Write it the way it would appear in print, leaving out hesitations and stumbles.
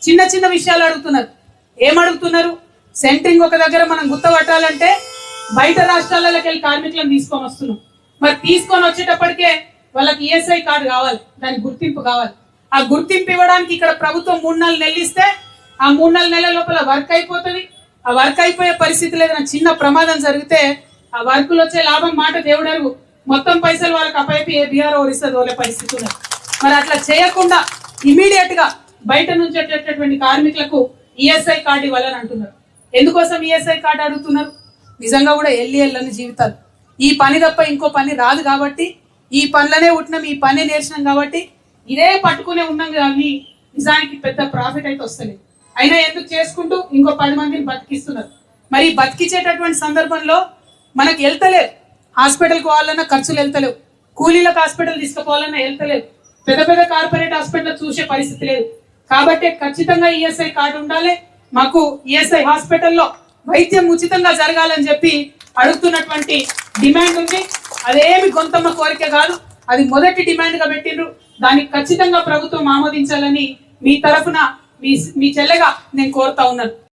చిన్న చిన్న విషయాలు అడుగుతున్నారు. ఏమడుగుతున్నారు? సెంట్రింగ్ ఒక దగ్గర మనం గుర్తపట్టాలంటే బయట రాష్ట్రాలకి వెళ్ళి కార్మికులను తీసుకొని వస్తున్నాం. మరి తీసుకొని వచ్చేటప్పటికే వాళ్ళకి ఈఎస్ఐ కార్డు కావాలి, దాని గుర్తింపు కావాలి. ఆ గుర్తింపు ఇవ్వడానికి ఇక్కడ ప్రభుత్వం 3-4 నెలలు ఇస్తే ఆ 3-4 నెలల లోపల వర్క్ అయిపోతుంది. ఆ వర్క్ అయిపోయే పరిస్థితి లేదన్న చిన్న ప్రమాదం జరిగితే ఆ వర్కులు వచ్చే లాభం మాట దేవుడరు, మొత్తం పైసలు వాళ్ళకి అపైపు ఏ బీఆర్ ఓరిస్తుంది వాళ్ళ పరిస్థితి ఉన్నది. మరి అట్లా చేయకుండా ఇమీడియట్ గా బయట నుంచి వచ్చేటటువంటి కార్మికులకు ఈఎస్ఐ కార్డు ఇవ్వాలని అంటున్నారు. ఎందుకోసం ఈఎస్ఐ కార్డు అడుగుతున్నారు? నిజంగా కూడా ఎల్లని జీవితాలు. ఈ పని తప్ప ఇంకో పని రాదు కాబట్టి, ఈ పనులనే ఉంటున్నాం, ఈ పని నేర్చినాం కాబట్టి ఇదే పట్టుకునే ఉన్నాం కానీ నిజానికి పెద్ద ప్రాఫిట్ అయితే వస్తలేదు. అయినా ఎందుకు చేసుకుంటూ ఇంకో 10 మందిని బతికిస్తున్నారు. మరి బతికించేటటువంటి సందర్భంలో మనకు వెళ్తలేదు, హాస్పిటల్కి పోవాలన్నా ఖర్చులు వెళ్తలేవు, కూలీలకు హాస్పిటల్ తీసుకుపోవాలన్నా వెళ్తలేదు, పెద్ద పెద్ద కార్పొరేట్ హాస్పిటల్ చూసే పరిస్థితి లేదు. కాబట్టి ఖచ్చితంగా ఈఎస్ఐ కార్డు ఉండాలి. మాకు ఈఎస్ఐ హాస్పిటల్లో వైద్యం ఉచితంగా జరగాలని చెప్పి అడుగుతున్నటువంటి డిమాండ్ ఉంది. అదేమి గొంతమ్మ కోరిక కాదు, అది మొదటి డిమాండ్ గా పెట్టిండ్రు. దానికి ఖచ్చితంగా ప్రభుత్వం ఆమోదించాలని మీ తరఫున మీ చెల్లెగా నేను కోరుతా ఉన్నాను.